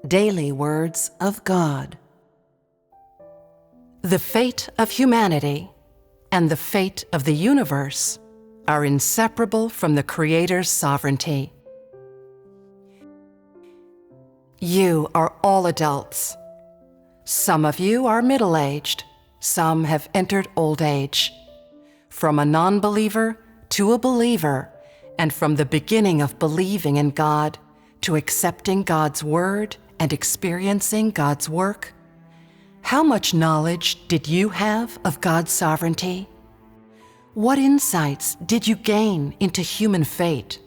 Daily Words of God. The fate of humanity and the fate of the universe are inseparable from the Creator's sovereignty. You are all adults. Some of you are middle-aged, some have entered old age. From a non-believer to a believer, and from the beginning of believing in God to accepting God's Word and experiencing God's work, how much knowledge did you have of God's sovereignty? What insights did you gain into human fate?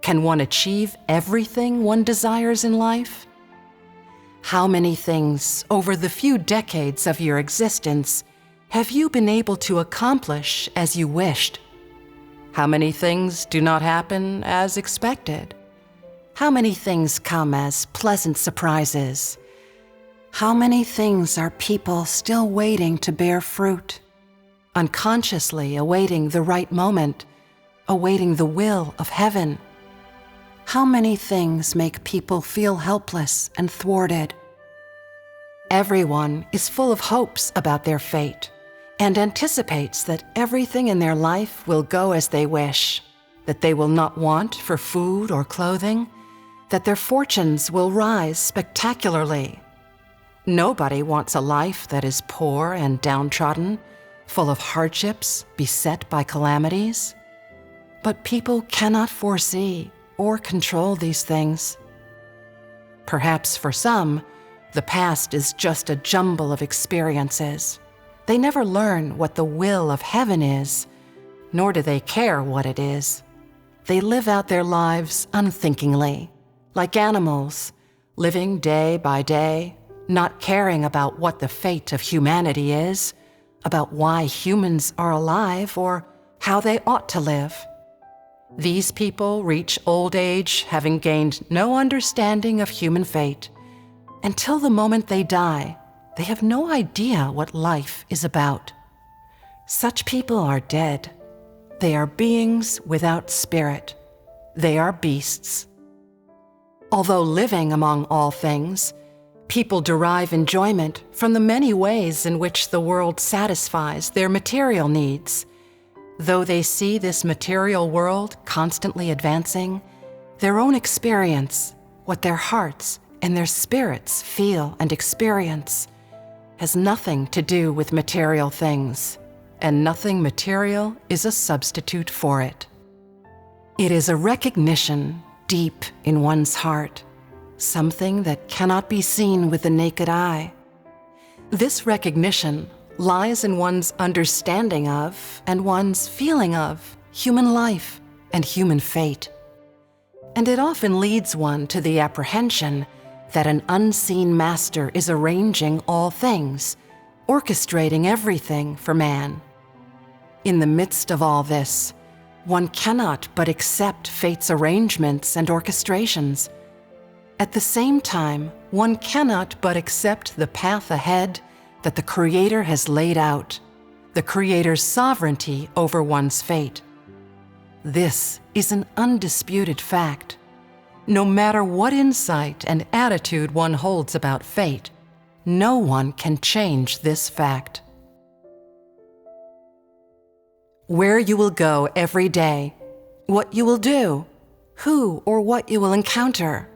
Can one achieve everything one desires in life? How many things over the few decades of your existence have you been able to accomplish as you wished? How many things do not happen as expected? How many things come as pleasant surprises? How many things are people still waiting to bear fruit, unconsciously awaiting the right moment, awaiting the will of heaven? How many things make people feel helpless and thwarted? Everyone is full of hopes about their fate and anticipates that everything in their life will go as they wish, that they will not want for food or clothing, that their fortunes will rise spectacularly. Nobody wants a life that is poor and downtrodden, full of hardships, beset by calamities. But people cannot foresee or control these things. Perhaps for some, the past is just a jumble of experiences. They never learn what the will of heaven is, nor do they care what it is. They live out their lives unthinkingly, like animals, living day by day, not caring about what the fate of humanity is, about why humans are alive or how they ought to live. These people reach old age having gained no understanding of human fate. Until the moment they die, they have no idea what life is about. Such people are dead. They are beings without spirit. They are beasts. Although living among all things, people derive enjoyment from the many ways in which the world satisfies their material needs. Though they see this material world constantly advancing, their own experience, what their hearts and their spirits feel and experience, has nothing to do with material things, and nothing material is a substitute for it. It is a recognition deep in one's heart, something that cannot be seen with the naked eye. This recognition lies in one's understanding of and one's feeling of human life and human fate. And it often leads one to the apprehension that an unseen master is arranging all things, orchestrating everything for man. In the midst of all this, one cannot but accept fate's arrangements and orchestrations. At the same time, one cannot but accept the path ahead that the Creator has laid out, the Creator's sovereignty over one's fate. This is an undisputed fact. No matter what insight and attitude one holds about fate, no one can change this fact. Where you will go every day, what you will do, who or what you will encounter,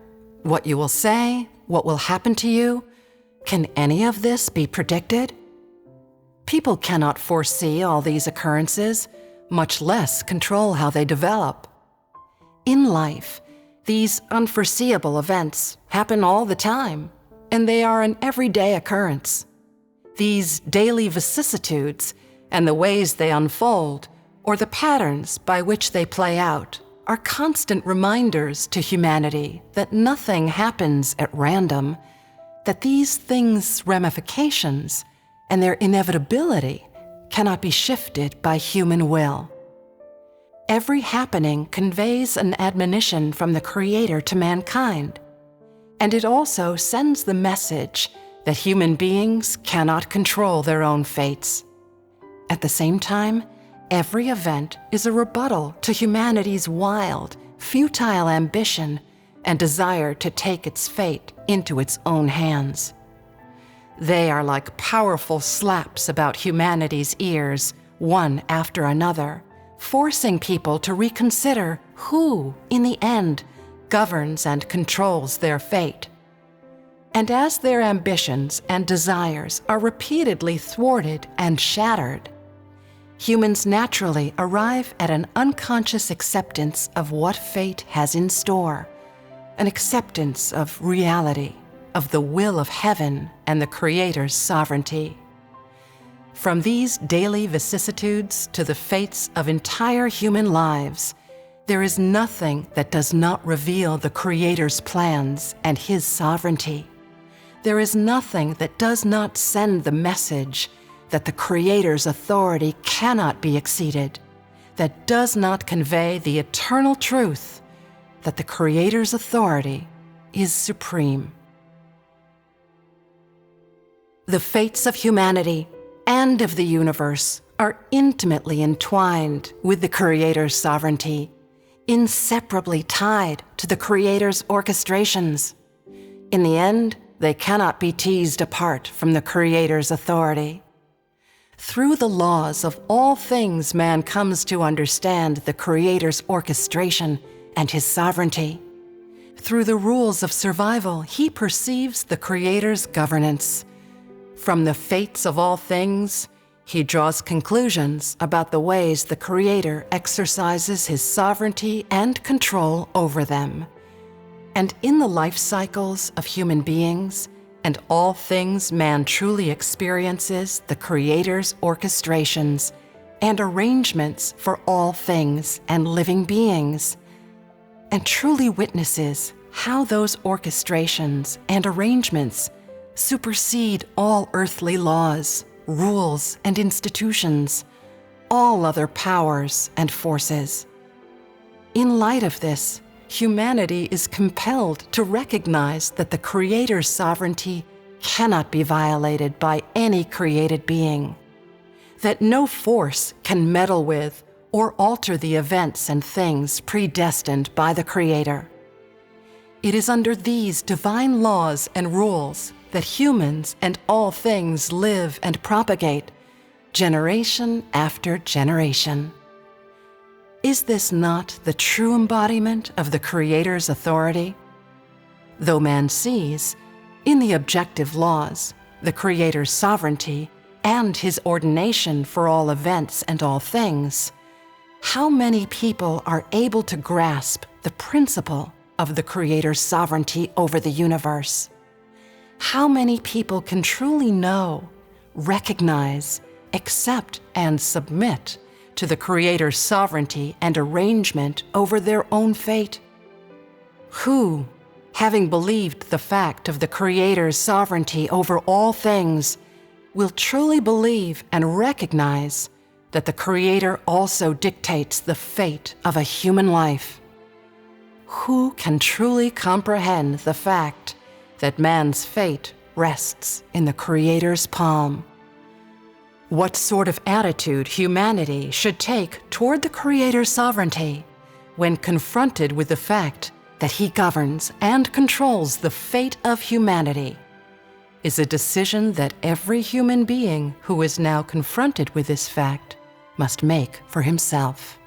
what you will say, what will happen to you, can any of this be predicted? People cannot foresee all these occurrences, much less control how they develop. In life, these unforeseeable events happen all the time, and they are an everyday occurrence. These daily vicissitudes and the ways they unfold, or the patterns by which they play out, are constant reminders to humanity that nothing happens at random, that these things' ramifications and their inevitability cannot be shifted by human will. Every happening conveys an admonition from the Creator to mankind, and it also sends the message that human beings cannot control their own fates. At the same time, every event is a rebuttal to humanity's wild, futile ambition and desire to take its fate into its own hands. They are like powerful slaps about humanity's ears, one after another, forcing people to reconsider who, in the end, governs and controls their fate. And as their ambitions and desires are repeatedly thwarted and shattered, humans naturally arrive at an unconscious acceptance of what fate has in store, an acceptance of reality, of the will of heaven and the Creator's sovereignty. From these daily vicissitudes to the fates of entire human lives, there is nothing that does not reveal the Creator's plans and His sovereignty. There is nothing that does not send the message that the Creator's authority cannot be exceeded, that does not convey the eternal truth that the Creator's authority is supreme. The fates of humanity and of the universe are intimately entwined with the Creator's sovereignty, inseparably tied to the Creator's orchestrations. In the end, they cannot be teased apart from the Creator's authority. Through the laws of all things, man comes to understand the Creator's orchestration and His sovereignty. Through the rules of survival, he perceives the Creator's governance. From the fates of all things, he draws conclusions about the ways the Creator exercises His sovereignty and control over them. And in the life cycles of human beings and all things, man truly experiences the Creator's orchestrations and arrangements for all things and living beings, and truly witnesses how those orchestrations and arrangements supersede all earthly laws, rules, and institutions, all other powers and forces. In light of this, humanity is compelled to recognize that the Creator's sovereignty cannot be violated by any created being, that no force can meddle with or alter the events and things predestined by the Creator. It is under these divine laws and rules that humans and all things live and propagate, generation after generation. Is this not the true embodiment of the Creator's authority? Though man sees, in the objective laws, the Creator's sovereignty and His ordination for all events and all things, how many people are able to grasp the principle of the Creator's sovereignty over the universe? How many people can truly know, recognize, accept, and submit to the Creator's sovereignty and arrangement over their own fate? Who, having believed the fact of the Creator's sovereignty over all things, will truly believe and recognize that the Creator also dictates the fate of a human life? Who can truly comprehend the fact that man's fate rests in the Creator's palm? What sort of attitude humanity should take toward the Creator's sovereignty when confronted with the fact that He governs and controls the fate of humanity is a decision that every human being who is now confronted with this fact must make for himself.